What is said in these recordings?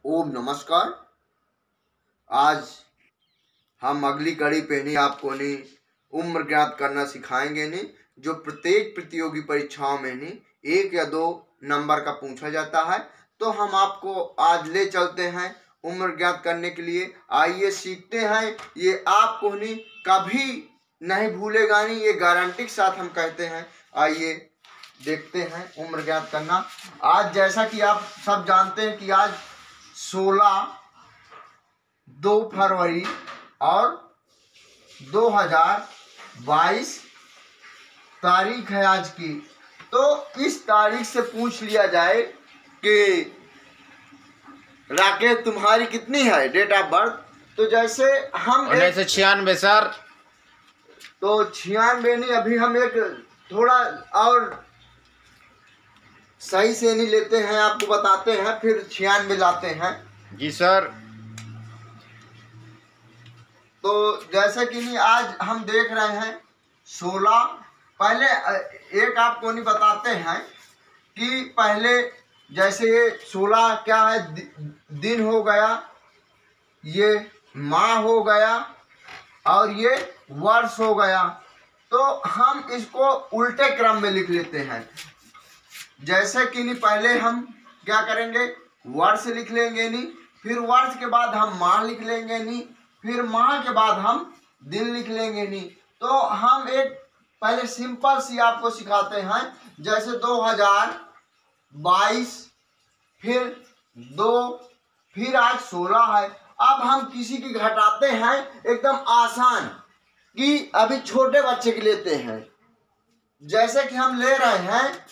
ओम नमस्कार। आज हम अगली कड़ी पे नहीं आपको नहीं उम्र ज्ञात करना सिखाएंगे नहीं, जो प्रत्येक प्रतियोगी परीक्षाओं में नहीं 1 या 2 नंबर का पूछा जाता है। तो हम आपको आज ले चलते हैं उम्र ज्ञात करने के लिए। आइए सीखते हैं। ये आपको नहीं कभी नहीं भूलेगा नहीं, ये गारंटी के साथ हम कहते हैं। आइए देखते हैं उम्र ज्ञात करना। आज जैसा कि आप सब जानते हैं कि आज 2 फरवरी और 2022 तारीख है आज की। तो इस तारीख से पूछ लिया जाए कि राकेश तुम्हारी कितनी है डेट ऑफ बर्थ, तो जैसे हम 1996 सर। तो 96 नहीं, अभी हम एक थोड़ा और सही से नहीं लेते हैं, आपको बताते हैं फिर 96 लाते हैं। जी सर। तो जैसे कि नहीं आज हम देख रहे हैं 16। पहले एक आपको नहीं बताते हैं कि पहले जैसे ये 16 क्या है, दिन हो गया, ये माह हो गया और ये वर्ष हो गया। तो हम इसको उल्टे क्रम में लिख लेते हैं। जैसे कि नहीं पहले हम क्या करेंगे, वर्ष लिख लेंगे नहीं, फिर वर्ष के बाद हम माह लिख लेंगे नहीं, फिर माह के बाद हम दिन लिख लेंगे नहीं। तो हम एक पहले सिंपल सी आपको सिखाते हैं। जैसे 2022, फिर 2, फिर आज 16 है। अब हम किसी की घटाते हैं एकदम आसान, कि अभी छोटे बच्चे की लेते हैं। जैसे कि हम ले रहे हैं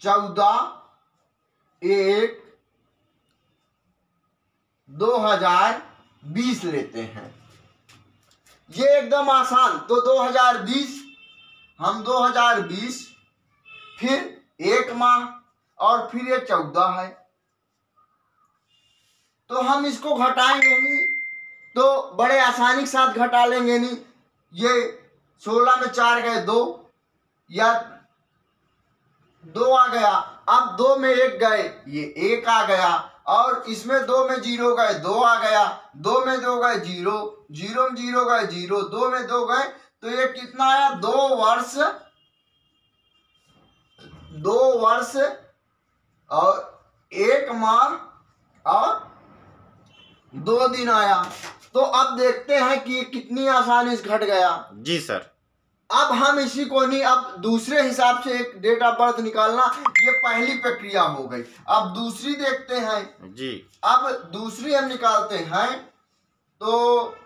14/1/2020 लेते हैं। ये एकदम आसान। तो 2020, हम 2020, फिर 1 माह और फिर ये 14 है। तो हम इसको घटाएंगे नहीं, तो बड़े आसानी के साथ घटा लेंगे नहीं। ये 16 में 4 गए 2, या 2 आ गया। अब 2 में 1 गए, ये 1 आ गया। और इसमें 2 में 0 गए, 2 आ गया। 2 में 2 गए 0, 0 में 0 गए 0, 2 में 2 गए। तो ये कितना आया, 2 वर्ष और 1 माह और 2 दिन आया। तो अब देखते हैं कि कितनी आसानी से घट गया। जी सर। अब हम इसी को नहीं, अब दूसरे हिसाब से एक डेट ऑफ बर्थ निकालना, ये पहली प्रक्रिया हो गई। अब दूसरी देखते हैं जी। अब दूसरी हम निकालते हैं। तो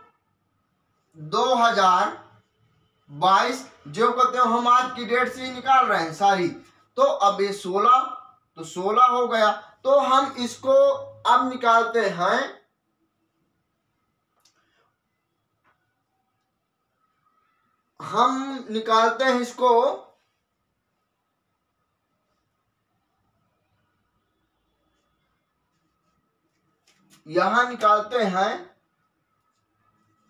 2022 जो कहते हैं, हम आज की डेट से ही निकाल रहे हैं सारी। तो अब ये 16, तो 16 हो गया। तो हम इसको अब निकालते हैं। हम निकालते हैं इसको यहां निकालते हैं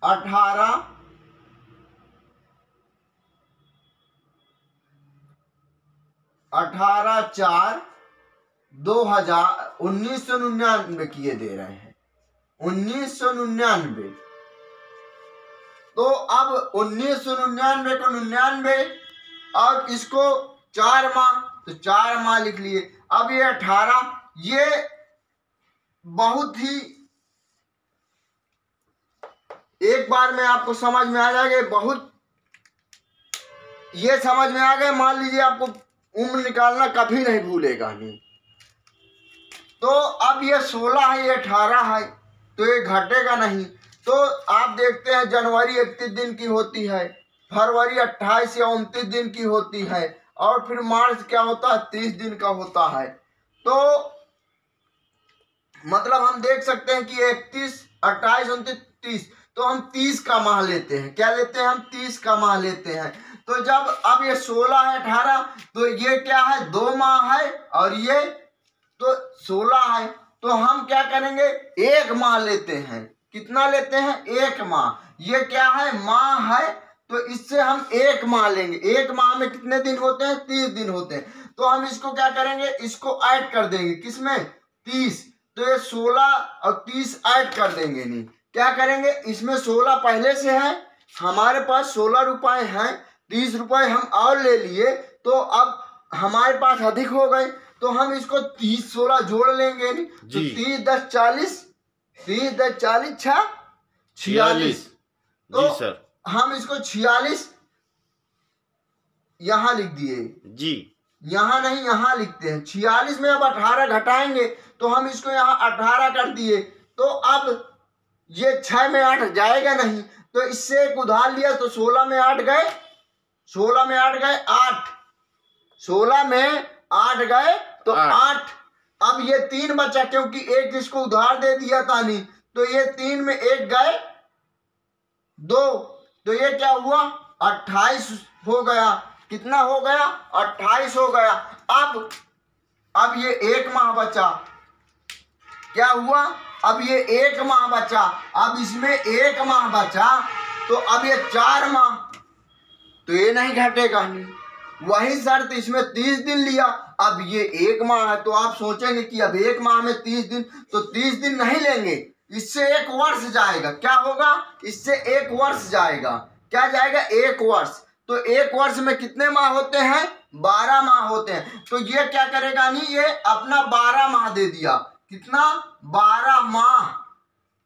18/4/2019 किए दे रहे हैं, 1999। तो अब 1999 को 99 और इसको 4 माह, तो 4 माह लिख लिए। अब ये 18, ये बहुत ही एक बार में आपको समझ में आ जाएगा। बहुत ये समझ में आ गया। मान लीजिए आपको उम्र निकालना कभी नहीं भूलेगा नहीं। तो अब ये 16 है, ये 18 है, तो ये घटेगा नहीं। तो आप देखते हैं जनवरी 31 दिन की होती है, फरवरी 28 या 29 दिन की होती है, और फिर मार्च क्या होता है, 30 दिन का होता है। तो मतलब हम देख सकते हैं कि 31, 28, 29, 30, तो हम 30 का माह लेते हैं। क्या लेते हैं हम, 30 का माह लेते हैं। तो जब अब ये 16 है 18, तो ये क्या है, 2 माह है, और ये तो 16 है। तो हम क्या करेंगे, 1 माह लेते हैं। कितना लेते हैं, 1 माह। ये क्या है, माह है, तो इससे हम एक माह लेंगे। एक माह में कितने दिन होते हैं? 30 दिन होते हैं। तो हम इसको क्या करेंगे, इसको ऐड कर देंगे, किसमें? 30। तो ये 16 और 30 ऐड कर देंगे। नहीं क्या करेंगे, इसमें 16 पहले से है, हमारे पास 16 रुपए हैं, 30 रुपए हम और ले लिए, तो अब हमारे पास अधिक हो गए, तो हम इसको 30 16 जोड़ लेंगे। नहीं तो 30 10 40, 30 10 40 46। तो जी सर। हम इसको 46 यहां लिख दिए जी। यहां नहीं, यहां लिखते हैं 46 में अब 18 घटाएंगे, तो हम इसको यहां 18 कर दिए। तो अब ये 6 में 8 जाएगा नहीं, तो इससे एक उधार लिया, तो 16 में 8 गए, 16 में 8 गए 8, 16 में 8 गए तो 8। अब ये 3 बचा, क्योंकि एक इसको उधार दे दिया था। नहीं तो ये 3 में 1 गए 2, तो ये क्या हुआ? 28 हो गया। कितना हो गया? 28 हो गया। अब ये 1 माह बचा, क्या हुआ? अब ये 1 माह बचा, अब इसमें 1 माह बचा, तो अब ये 4 माह, तो ये नहीं घटेगा। नहीं वही शर्त, इसमें 30 दिन लिया, अब ये 1 माह है, तो आप सोचेंगे कि अब 1 माह में 30 दिन, तो 30 दिन नहीं लेंगे, इससे 1 वर्ष जाएगा। क्या होगा? इससे 1 वर्ष जाएगा। क्या जाएगा? 1 वर्ष। तो 1 वर्ष में कितने माह होते हैं? 12 माह होते हैं। तो ये क्या करेगा? नहीं ये अपना 12 माह दे दिया। कितना? 12 माह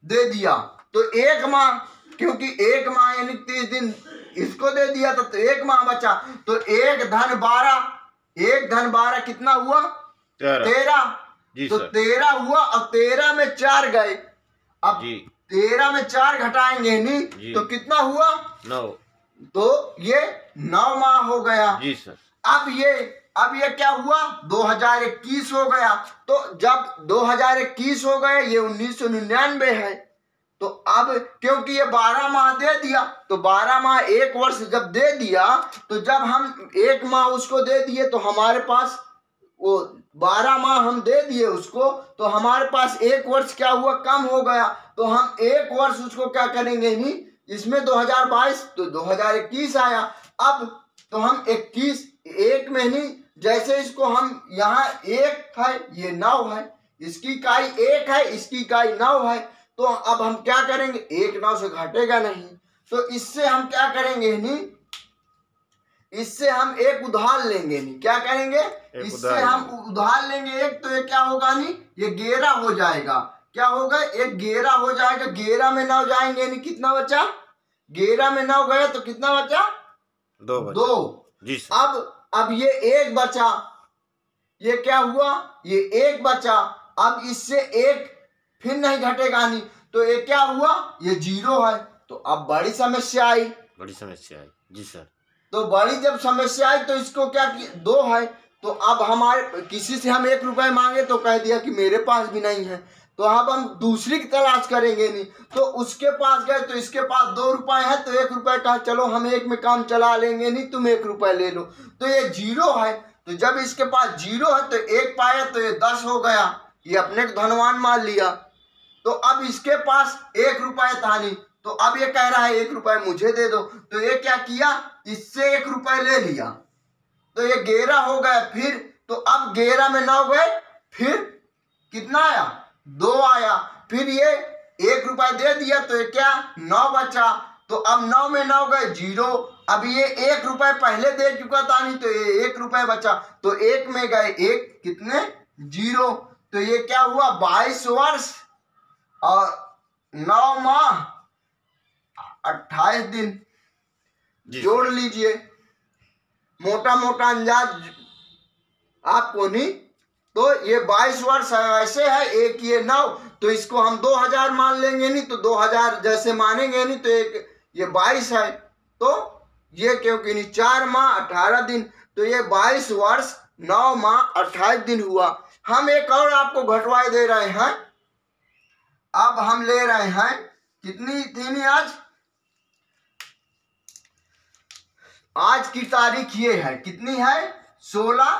दे दिया। तो 1 माह, क्योंकि 1 माह यानी 30 दिन इसको दे दिया था, तो 1 माह बचा, तो 1 धन 12, 1 धन 12 कितना हुआ? 13। तो 13 हुआ, और 13 में 4 गए, अब 13 में 4 घटाएंगे नहीं, तो कितना हुआ? 9। तो ये 9 माह हो गया। जी सर। अब ये क्या हुआ? 2021 हो गया। तो जब 2021 हो गए, ये 1999 है, तो अब क्योंकि ये 12 माह दे दिया, तो 12 माह 1 वर्ष जब दे दिया, तो जब हम 1 माह उसको दे दिए, तो हमारे पास वो 12 माह हम दे दिए उसको, तो हमारे पास 1 वर्ष क्या हुआ? कम हो गया। तो हम 1 वर्ष उसको क्या करेंगे? नहीं इसमें 2022, तो 2021 आया। अब तो हम 21 1 में नहीं, जैसे इसको हम यहाँ 1 है, ये 9 है, इसकी इकाई 1 है, इसकी इकाई 9 है, तो अब हम क्या करेंगे? 1 9 से घटेगा नहीं, तो इससे हम क्या करेंगे? नहीं इससे हम एक उधार लेंगे। नहीं क्या करेंगे? इससे हम उधार लेंगे एक, तो ये क्या होगा? नहीं ये 11 हो जाएगा। क्या होगा? एक 11 हो जाएगा। 11 में 9 जाएंगे, नहीं कितना बचा? 11 में 9 गए तो कितना बचा? 2। जी सर। अब ये 1 बचा, ये क्या हुआ? ये 1 बचा। अब इससे 1 फिर नहीं घटेगा। नहीं तो ये क्या हुआ? ये 0 है। तो अब बड़ी समस्या आई। जी सर। तो बड़ी जब समस्या आई, तो इसको क्या किया? 2 है, तो अब हमारे किसी से हम 1 रुपए मांगे, तो कह दिया कि मेरे पास भी नहीं है, तो अब हम दूसरी की तलाश करेंगे। नहीं तो उसके पास गए, तो इसके पास 2 रुपए है, तो 1 रुपए कहा चलो हम 1 में काम चला लेंगे, नहीं तुम 1 रुपए ले लो, तो ये 0 है। तो जब इसके पास 0 है, तो 1 पाया, तो ये 10 हो गया, ये अपने को धनवान मान लिया। तो अब इसके पास 1 रुपए था नहीं, तो अब ये कह रहा है 1 रुपए मुझे दे दो, तो ये क्या किया? इससे 1 रुपए ले लिया, तो ये 11 हो गया। फिर तो अब 11 में 9 गए, फिर कितना आया? 2 आया। फिर ये 1 रुपए दे दिया, तो ये क्या? 9 बचा। तो अब 9 में 9 गए 0। अब ये 1 रुपए पहले दे चुका था, नहीं तो ये 1 रुपए बचा, तो 1 में गए 1, कितने? 0। तो ये क्या हुआ? 22 वर्ष और 9 माह 28 दिन। जोड़ लीजिए, मोटा मोटा अंदाज आपको नहीं, तो ये 22 वर्ष ऐसे है, एक ये 9, तो इसको हम 2000 मान लेंगे। नहीं तो 2000 जैसे मानेंगे, नहीं तो एक ये 22 है, तो ये क्योंकि नहीं 4 माह 18 दिन, तो ये 22 वर्ष 9 माह 28 दिन हुआ। हम एक और आपको घटवाई दे रहे हैं। अब हम ले रहे हैं, कितनी थी नहीं आज की तारीख ये है, कितनी है? 16।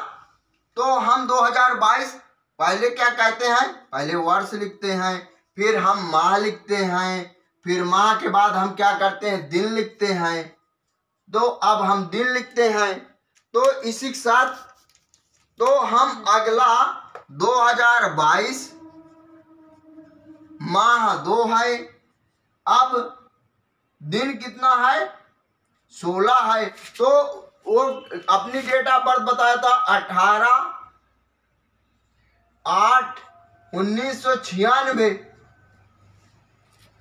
तो हम 2022 पहले क्या कहते हैं? पहले वर्ष लिखते हैं, फिर हम माह लिखते हैं, फिर माह के बाद हम क्या करते हैं? दिन लिखते हैं, तो अब हम दिन लिखते हैं। तो इसी के साथ तो हम अगला 2022 माह 2 है। अब दिन कितना है? 16 है। तो वो अपनी डेट ऑफ बर्थ बताया था 18/8/1996।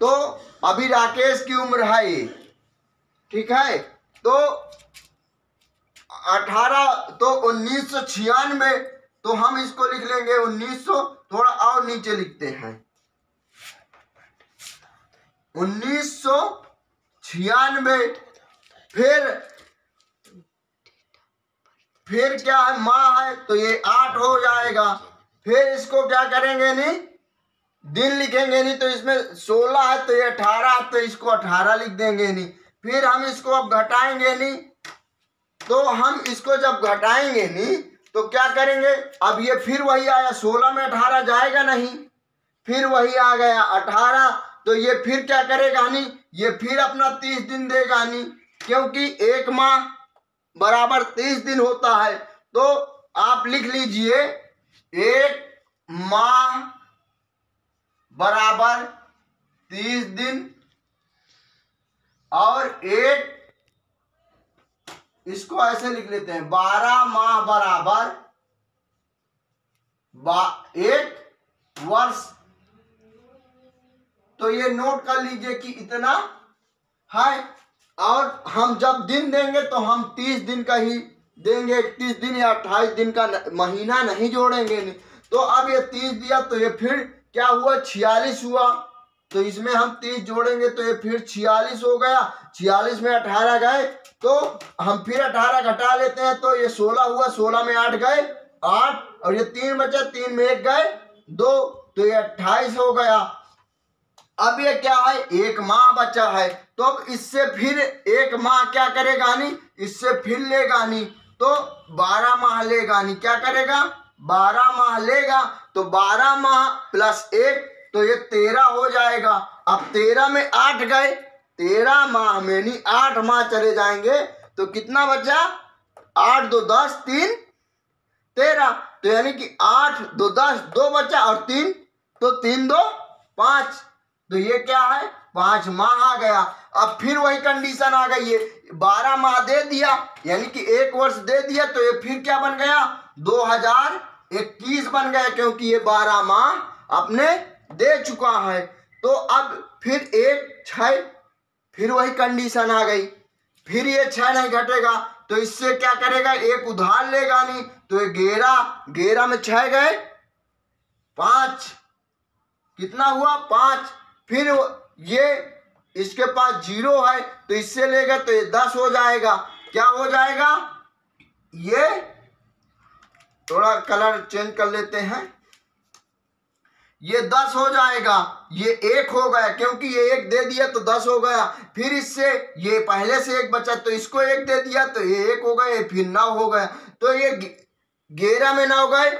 तो अभी राकेश की उम्र है ये, ठीक है। तो 1996, तो हम इसको लिख लेंगे 1900, थोड़ा और नीचे लिखते हैं 1996। फिर क्या है? माह है तो ये 8 हो जाएगा। फिर इसको क्या करेंगे? नहीं दिन लिखेंगे नहीं, तो इसमें 16 है तो ये 18, तो इसको 18 लिख देंगे नहीं। फिर हम इसको अब घटाएंगे नहीं, तो हम इसको जब घटाएंगे नहीं तो क्या करेंगे? अब ये फिर वही आया, 16 में 18 जाएगा नहीं, फिर वही आ गया 18। तो ये फिर क्या करेगा? नहीं ये फिर अपना 30 दिन देगा नहीं, क्योंकि एक माह बराबर 30 दिन होता है। तो आप लिख लीजिए एक माह बराबर 30 दिन, और एक इसको ऐसे लिख लेते हैं 12 माह बराबर 1 वर्ष। तो ये नोट कर लीजिए कि इतना है। और हम जब दिन देंगे तो हम 30 दिन का ही देंगे, 31 दिन या 28 दिन का महीना नहीं जोड़ेंगे नहीं। तो अब ये 30 दिया तो ये फिर क्या हुआ? 46 हुआ। तो इसमें हम 30 जोड़ेंगे तो ये फिर 46 हो गया। 46 में 18 गए तो हम फिर 18 घटा लेते हैं, तो ये 16 हुआ। 16 में 8 गए 8, और ये 3 बचा, 3 में 1 गए 2, तो ये 28 हो गया। अब ये क्या है? एक माह बचा है। तो अब इससे फिर एक माह क्या करेगा? नहीं इससे फिर लेगा नहीं, तो 12 माह लेगा नहीं। क्या करेगा? 12 माह लेगा। तो 12 माह प्लस 1, तो ये 13 हो जाएगा। अब 13 में 8 गए, 13 माह में नहीं 8 माह चले जाएंगे, तो कितना बचा? 8 2 10 3 13। तो यानी कि 8 2 10, 2 बचा और 3, तो 3 2 5। तो ये क्या है? 5 माह आ गया। अब फिर वही कंडीशन आ गई है, 12 माह दे दिया यानी कि 1 वर्ष दे दिया, तो ये फिर क्या बन गया? 2021 बन गया, क्योंकि ये 12 माह अपने दे चुका है। तो अब फिर 1 6, फिर वही कंडीशन आ गई, फिर ये 6 नहीं घटेगा, तो इससे क्या करेगा? एक उधार लेगा नहीं, तो ये 11 में 6 गए 5, कितना हुआ? 5। फिर ये इसके पास 0 है तो इससे लेगा तो ये 10 हो जाएगा। क्या हो जाएगा? ये थोड़ा कलर चेंज कर लेते हैं, ये 10 हो जाएगा। ये 1 हो गया, क्योंकि ये 1 दे दिया तो 10 हो गया। फिर इससे ये पहले से 1 बचा तो इसको 1 दे दिया तो ये 1 हो गया, फिर 9 हो गया। तो ये 11 में 9 गए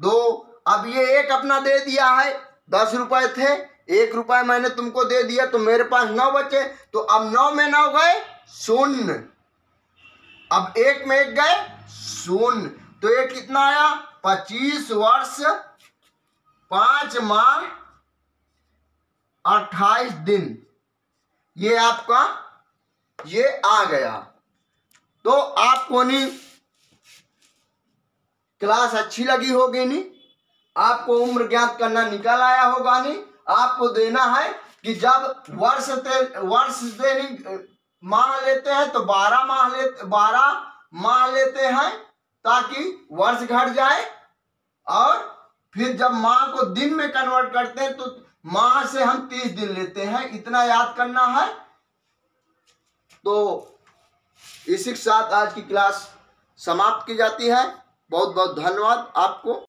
2। अब ये 1 अपना दे दिया है, 10 रुपए थे, 1 रुपया मैंने तुमको दे दिया, तो मेरे पास 9 बचे। तो अब 9 में 9 गए 0, अब 1 में 1 गए 0, तो ये कितना आया? 25 वर्ष 5 माह 28 दिन, ये आपका ये आ गया। तो आपको नहीं क्लास अच्छी लगी होगी? नहीं आपको उम्र ज्ञात करना निकल आया होगा? नहीं आपको देना है कि जब वर्ष देनी माह लेते हैं तो 12 माह लेते हैं, ताकि वर्ष घट जाए। और फिर जब माह को दिन में कन्वर्ट करते हैं तो माह से हम 30 दिन लेते हैं, इतना याद करना है। तो इसी के साथ आज की क्लास समाप्त की जाती है। बहुत बहुत धन्यवाद आपको।